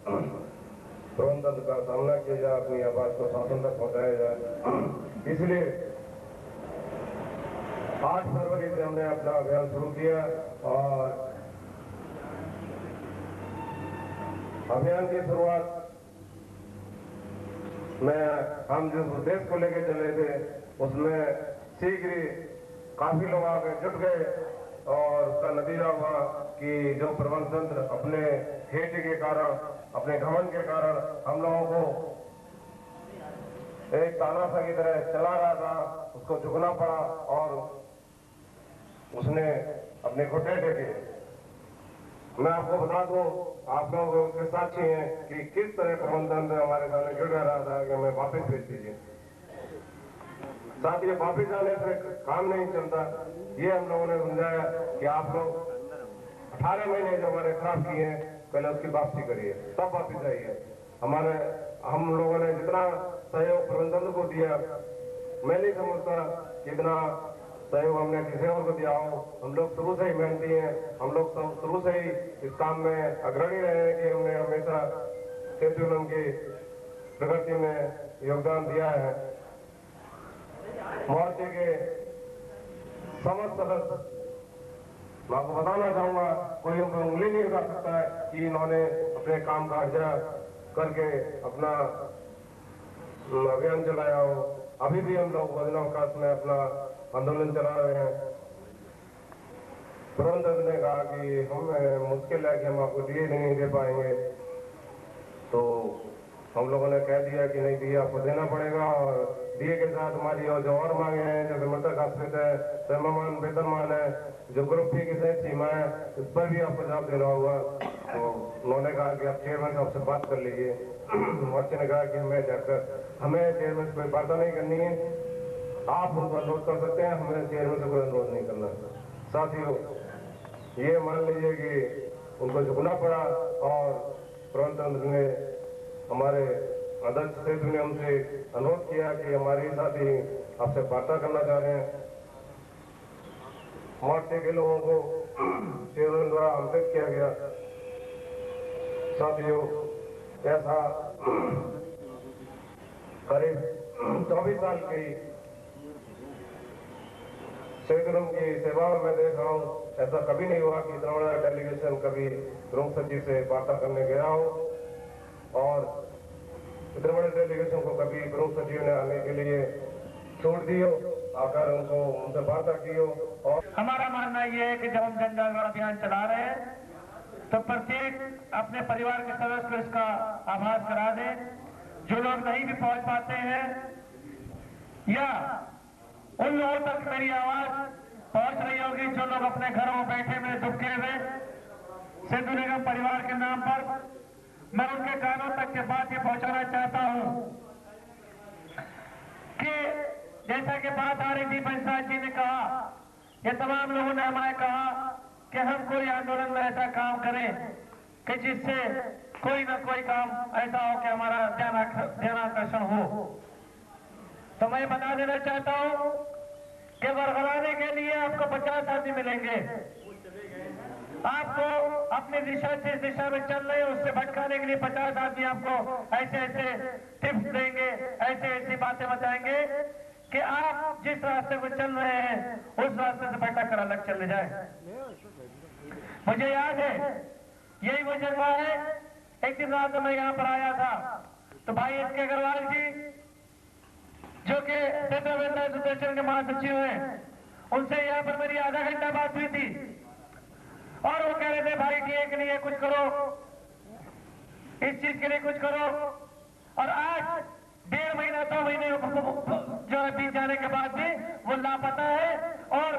प्रबंधन का सामना किया जाए, अपनी आवाज को शासन तक पहुंचाया जाए। इसलिए 8 फरवरी से हमने अपना अभियान शुरू किया और अभियान की शुरुआत में हम जिस उद्देश्य को लेकर चले थे उसमें शीघ्र ही काफी लोग आगे जुट गए और उसका नतीजा हुआ कि जो प्रबंध तंत्र अपने हेट के कारण, अपने घमंड के कारण हम लोगों को एक तानाशाह की तरह चला रहा था, उसको झुकना पड़ा और उसने अपने घुटने टेके। मैं आपको बता दूं, आप लोग उसके साक्षी हैं कि किस तरह प्रबंध तंत्र हमारे सामने जुड़ रहा था कि हमें वापस भेज दीजिए। साथ ही वापस जाने से काम नहीं चलता, ये हम लोगों ने समझाया कि आप लोग 18 महीने जो हमारे खराब किए हैं पहले उसकी वापसी करिए, तब वापस आइए। हम लोगों ने जितना सहयोग प्रबंधन को दिया, मैं नहीं समझता कि इतना सहयोग हमने किसी और को दिया हो। हम लोग शुरू से ही मेहनती हैं, हम लोग शुरू से ही इस काम में अग्रणी रहे हैं कि हमने हमेशा सेतुलम की प्रगति में योगदान दिया है। मोर्चे के समस्त सदस्य, मैं आपको बताना चाहूंगा, कोई उनको उंगली नहीं उठा सकता है कि इन्होंने अपने काम का अर्जा करके अपना अभियान चलाया हो। अभी भी हम लोग भोजनावकाश में अपना आंदोलन चला रहे हैं। प्रबंधक ने कहा कि हमें मुश्किल है कि हम आपको दिए नहीं दे पाएंगे, तो हम लोगों ने कह दिया कि नहीं, दिए आपको देना पड़ेगा और दिए के साथ हमारी और जो और मांगे हैं, जैसे मृतक आश्रित है, सेवामान वेतनमान है, जो ग्रुप पी की सही सीमा है, इस पर भी आपको जवाब देना होगा। तो उन्होंने कहा कि आप चेयरमैन साहब से बात कर लीजिए। मोर्चे ने कहा कि हमें चेयरमैन से कोई बात नहीं करनी है, आप उनको अनुरोध कर सकते हैं, हमें चेयरमैन से कोई अनुरोध नहीं करना। साथियों, ये मान लीजिए कि उनको झुकना पड़ा और प्रबंधन ने, हमारे अध्यक्ष सेतु ने हमसे अनुरोध किया कि हमारे साथी आपसे वार्ता करना चाह रहे हैं। मोर्चे के लोगों को चेयरमैन द्वारा आमंत्रित किया गया। साथियों, ऐसा करीब 24 साल की सेतुलम की सेवा में मैं देख रहा हूँ, ऐसा कभी नहीं हुआ कि इतना बड़ा डेलीगेशन कभी प्रमुख सचिव से वार्ता करने गया हो और इतने बड़े डेलीगेशन को कभी प्रमुख सचिव ने आने के लिए छोड़ दी हो, आकर उनसे वार्ता की हो। और हमारा मानना ये है कि जब हम जन जागरण अभियान चला रहे हैं तो प्रत्येक अपने परिवार के सदस्य को इसका आभास करा दें। जो लोग नहीं भी पहुंच पाते हैं या उन लोगों तक मेरी आवाज पहुंच रही होगी जो लोग अपने घरों में बैठे हुए दुखे हुए सेतु निगम परिवार के नाम पर, मैं उनके कानों तक ये बात ये पहुंचाना चाहता हूं कि जैसा कि बात आ रही थी, पंचायत जी ने कहा, ये तमाम लोगों ने हमें कहा कि हम कोई आंदोलन में ऐसा काम करें कि जिससे कोई ना कोई काम ऐसा हो कि हमारा ध्यानाकर्षण हो। तो मैं बता देना चाहता हूं कि बरगलाने के लिए आपको 50 आदमी मिलेंगे। आपको अपनी दिशा से इस दिशा में चल रहे हैं, उससे भटकाने के लिए 50 आदमी आपको ऐसे ऐसे टिप्स देंगे, ऐसे ऐसी बातें बताएंगे कि आप जिस रास्ते पर चल रहे हैं उस रास्ते से भटक कर अलग चले जाए। मुझे याद है, यही वो जगह है, एक दिन रात में यहाँ पर आया था तो भाई एस के अग्रवाल जी जो कि क्षेत्र विकास एसोसिएशन के महासचिव हैं, उनसे यहाँ पर मेरी आधा घंटा बात हुई थी और वो कह रहे थे भाई टीए के लिए कुछ करो, इस चीज के लिए कुछ करो। और आज 1.5 महीना 2 महीने जो है बीत जाने के बाद भी वो लापता है और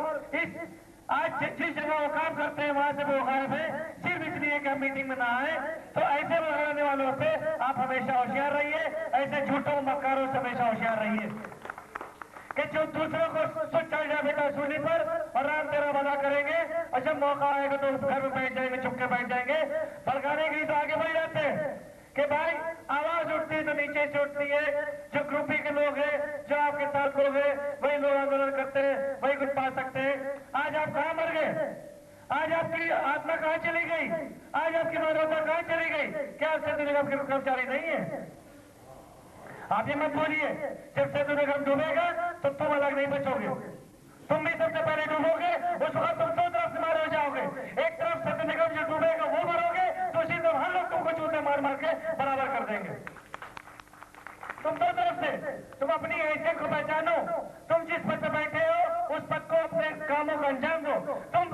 आज जिस जगह वो काम करते हैं वहां से वो गायब है, सिर्फ इसलिए कि हम मीटिंग में ना आए। तो ऐसे बगाने वालों से आप हमेशा होशियार रहिए, ऐसे झूठों मक्कारों से हमेशा होशियार रहिए कि जो दूसरों को सुच चढ़ जाए बेटा सूली पर और राम तेरा भला करेंगे और जब मौका आएगा तो घर में बैठ जाएंगे, चुप के बैठ जाएंगे। भड़काने के लिए तो आगे बढ़ जाते हैं कि भाई आवाज उठती है तो नीचे से उठती है। जो ग्रुपी के लोग हैं, जो आपके साथ लोग हैं, वही लोग आंदोलन करते हैं, वही कुछ पा सकते हैं। आज आप कहां मर गए? आज आपकी आत्मा कहां चली गई? आज आपकी मानवता कहां चली गई? क्या आप सेतु निगम के कर्मचारी नहीं है? आप ये मत बोलिए, जब सेतु निगम डूबेगा तो तुम अलग नहीं बचोगे, तुम भी सबसे पहले डूबोगे, उस वक्त तुम 2 तरफ से मारे हो जाओगे। एक तरफ सेतु निगम जो डूबेगा वो मरोगे, दूसरी तरफ हम लोग तुमको जूते मार मार के बराबर कर देंगे। तुम 2 तरफ से, तुम अपनी हैसियत को पहचानो, तुम जिस पद पर बैठे हो उस पद को अपने कामों का अंजाम दो। तुम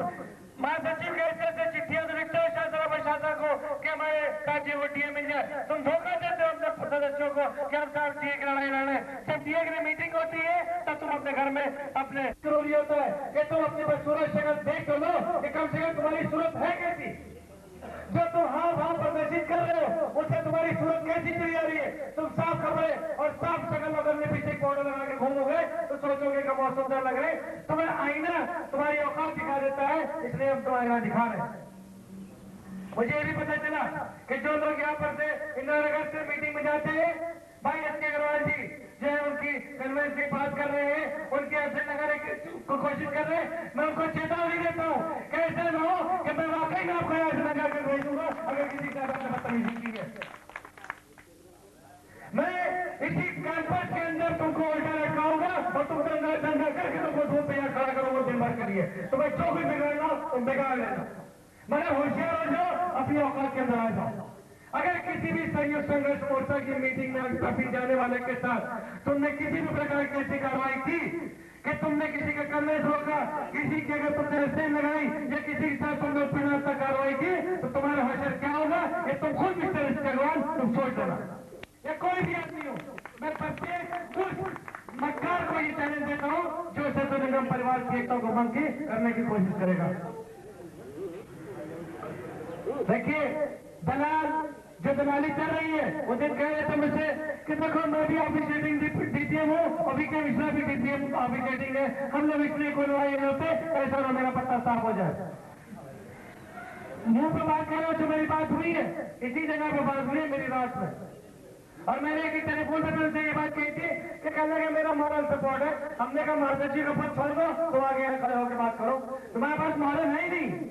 महासचिव के ऐसे चिट्ठियां तो लिखते हो शासन प्रशासन को कि हमारे राज्य को डीए मिल जाए। तुम धोखा देते हो अपने सदस्यों को कि हम साहब डीए की लड़ाई लड़ रहे हैं। जब डीए की मीटिंग होती है तब तुम अपने घर में अपने जरूरी होता है कि तुम अपनी सूरत शक्ल देख तो लो कि कम से कम तुम्हारी सूरत है कैसी। जो तुम हाव भाव प्रदर्शित कर रहे हो उससे तुम्हारी सूरत कैसी चली जा रही है। तुम साफ कपड़े और साफ शक्ल अगर में पीछे पाउडर लगा के घूमोगे तो सोचोगे कि बहुत सुंदर लग रहे। तुम्हें आईना तुम्हारी औकात दिखा देता है, इसलिए हम तुम्हारा आईना दिखा रहे हैं। मुझे ये भी पता चला कि जो लोग यहाँ पर से इंदिरा नगर से मीटिंग में जाते हैं, भाई एस.के. अग्रवाल जी जो है उनकी कन्वेंस की बात कर रहे हैं, उनके ऐसे लगाने को कोशिश कर रहे हैं। मैं उनको चेतावनी देता हूँ कैसे न हो कि मैं वाकई में आपको ऐसे लगा कर भेजूंगा अगर किसी का बदतमीजी की है। मैं इसी कैंपस के अंदर तुमको उल्टा लटकाऊंगा और तुम दंगा करके तुमको धूप पे खड़ा करूंगा दिन भर के लिए। तुम्हें जो भी बिगाड़ना तुम बिगाड़ लेना, मगर होशियार हो जाओ, अपनी औकात के अंदर आ जाओ। अगर किसी भी संयुक्त संघर्ष मोर्चा की मीटिंग में अभी जाने वाले के साथ तुमने किसी भी प्रकार की ऐसी कार्रवाई की कि तुमने किसी का कन्वेंस रोका, किसी की अगर तुमने रस्ते लगाई या किसी के साथ तुमने उपनाथ कार्रवाई की तो तुम्हारा हशर क्या होगा ये तुम खुद मिस्टर अग्रवाल तुम सोच लेना। या कोई भी आदमी हो, मैं प्रत्येक उस मक्कार को ये चैलेंज देता हूँ जो सेतु निगम परिवार की एकता को भंग करने की कोशिश करेगा। देखिए दलाल जो दलाली चल रही है वो दिन कह रहे थे मुझसे कि देखो मैं भी ऑफिसिएटिंग डीटीएम हूँ, अभी के मिश्रा भी डीटीएम ऑफिसिएटिंग है, हम लोग इसलिए कोई लड़ाई नहीं होते, ऐसा ना मेरा पत्ता साफ हो जाए। मुंह पे बात कर रहे हो जो मेरी बात हुई है, इसी जगह पे बात हुई है मेरी रात में। और मैंने एक टेलीफोन पर तुमसे ये बात कही थी कि कहने लगे मेरा मॉरल सपोर्ट है। हमने कहा महासचिव का पद छोड़ दो तो आगे खड़े होकर बात करो। तुम्हारे पास मॉरल है ही नहीं,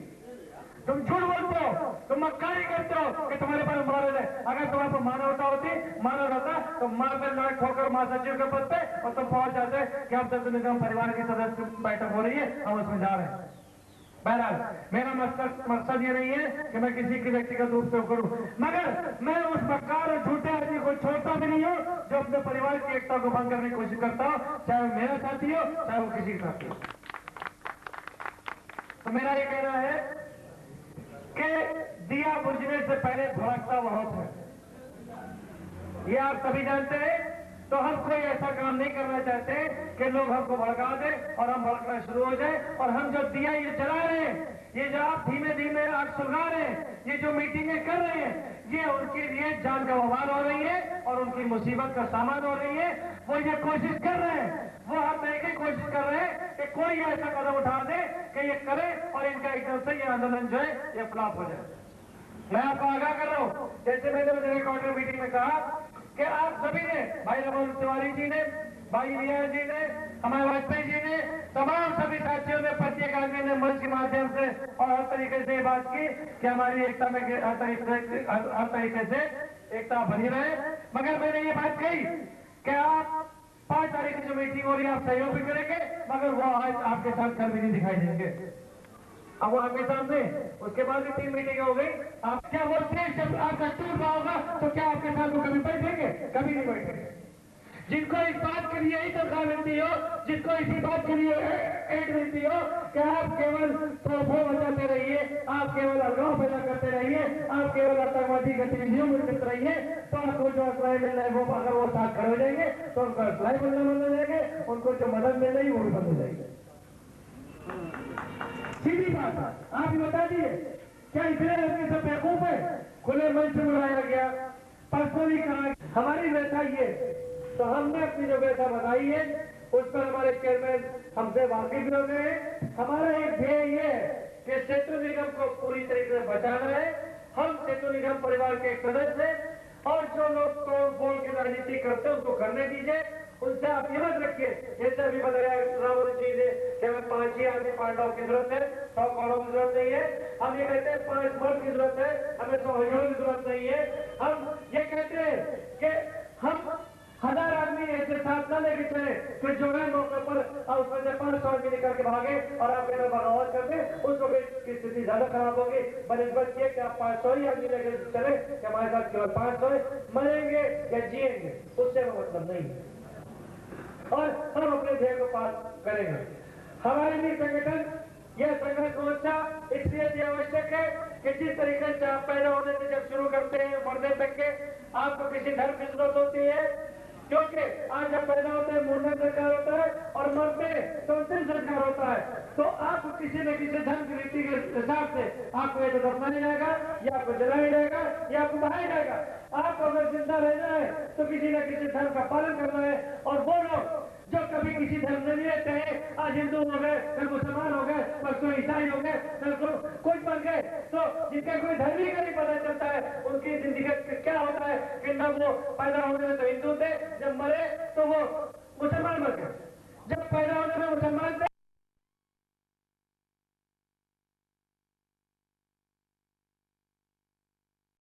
तुम झूठ बोलते हो, तुम मक्कारी करते हो कि तुम्हारे पास मॉरल है। अगर तुम्हारे पास मानवता होती, मॉरल होता तो मारते लाट ठोकर महासचिव के पद पे और तुम पहुंच जाते कि अब सेतु निगम परिवार की सदस्य बैठक हो रही है, हम उसमें जा रहे हैं। बहरहाल मेरा मकसद ये नहीं है कि मैं किसी की व्यक्तिगत रूप से करूं, मगर मैं उस मक्कार और झूठे आदमी को छोड़ता भी नहीं हूं जो अपने परिवार की एकता को भंग करने की कोशिश करता हो, चाहे वो मेरा साथी हो चाहे वो किसी का साथी हो। तो मेरा ये कहना है कि दिया बुझने से पहले भड़कता बहुत है, ये आप सभी जानते हैं। तो हम कोई ऐसा काम नहीं करना चाहते कि लोग हमको भड़का दे और हम भड़कना शुरू हो जाए। और हम जो दिया ये जला रहे हैं, ये जो आप धीमे धीमे आग सुलगा रहे हैं, ये जो मीटिंगें कर रहे हैं, ये उनके लिए जान का बवाल हो रही है और उनकी मुसीबत का सामान हो रही है। वो ये कोशिश कर रहे हैं, वो हम एक ही कोशिश कर रहे हैं कि कोई ऐसा कदम उठा दे कि ये करे और इनका एकदम से ये आंदोलन जो है ये फ्लॉप हो जाए। मैं आपको आगाह कर रहा हूं, जैसे मैंने मेरे क्वार्टर मीटिंग में कहा कि आप सभी ने, भाई रमन तिवारी जी ने, भाई रिया जी ने, हमारे वाजपेयी जी ने, तमाम सभी साथियों ने, प्रत्येक आदमी ने मंच के माध्यम से और हर तरीके से ये बात की कि हमारी एकता में हर तरीके से एकता बनी रहे। मगर मैंने ये बात कही कि आप 5 तारीख की जो मीटिंग हो रही है आप सहयोग भी करेंगे, मगर वो आज आपके साथ कल भी नहीं दिखाई देंगे। अब वो आपके सामने, उसके बाद भी 3 मीटिंग हो गई। आप क्या बोलते हैं जब आपका टूट रहा होगा तो क्या आपके साथ वो कभी बैठेंगे? कभी नहीं बैठेंगे। जिनको इस बात के लिए ही तनख्वाह मिलती हो, जिनको इसी बात के लिए एड मिलती हो कि आप केवल तोहफे बचाते रहिए, आप केवल अलगाव पैदा करते रहिए, आप केवल आतंकवादी गतिविधियों में लिप्त रहिए, तो आपको जो असलाह मिल रहा है वो अगर वो साथ खड़े हो जाएंगे तो उनको असलाह मिलना बंद हो जाएंगे, उनको जो मदद मिल रही वो भी बंद हो जाएगी। सीधी बात है, आप ही बता दिए क्या इतने आदमी सब बेवकूफ है? खुले मंच से बुलाया गया, पर्सनली कहा, हमारी व्यथा ये, तो हमने अपनी जो व्यथा बताई है उस पर हमारे चेयरमैन हमसे वाकिफ भी हो गए हैं। हमारा एक ध्येय ये है कि सेतु निगम को पूरी तरीके से बचाना है। हम सेतु निगम परिवार के एक सदस्य हैं और जो लोग तोड़ फोड़ की राजनीति करते हैं उसको करने दीजिए। उनसे आप याद रखिए, जैसे अभी बताया रावण जी ने कि हमें 5 ही आदमी पांडव की जरूरत है, 100 कौरव की जरूरत नहीं है। हम ये कहते हैं 5 मर्द की जरूरत है, हमें 100 हजूर की जरूरत नहीं है। हम ये कहते हैं कि हम 1000 आदमी ऐसे साथ न लेके चले फिर जो है मौके पर और उसमें से 500 आदमी निकल के भागे और आप इधर बगावत करते, उसको की स्थिति ज्यादा खराब होगी। बनिस्बत ये कि आप 500 ही आदमी लेकर चले कि हमारे साथ केवल 500 मरेंगे या जिएंगे, उससे मतलब नहीं। और हम अपने ध्येय को पास करेंगे। हमारे लिए संगठन यह संघर्ष मोर्चा इसलिए भी आवश्यक है कि जिस तरीके से आप पैदा होने से जब शुरू करते हैं मरने तक के आपको किसी धर्म की जरूरत होती है, क्योंकि आज जब पैदा होते हैं मुंडन संस्कार होता है और मरते हैं तो अंतिम संस्कार होता है, तो आपको किसी न किसी धर्म की रीति के हिसाब से आपको ये तो दफनाया जाएगा या आपको जलाया जाएगा या आपको बहाया जाएगा। आपको अगर जिंदा रहना है तो किसी न किसी धर्म का पालन करना है। और वो लोग जो कभी किसी धर्म में नहीं रहते हैं, आज हिंदू हो गए, कल मुसलमान हो गए, परसों ईसाई हो गए, कल कोई बन गए, तो जिनका कोई धर्म ही का नहीं पता चलता है उनकी जिंदगी क्या होता है कि न वो पैदा होने में तो हिंदू थे, जब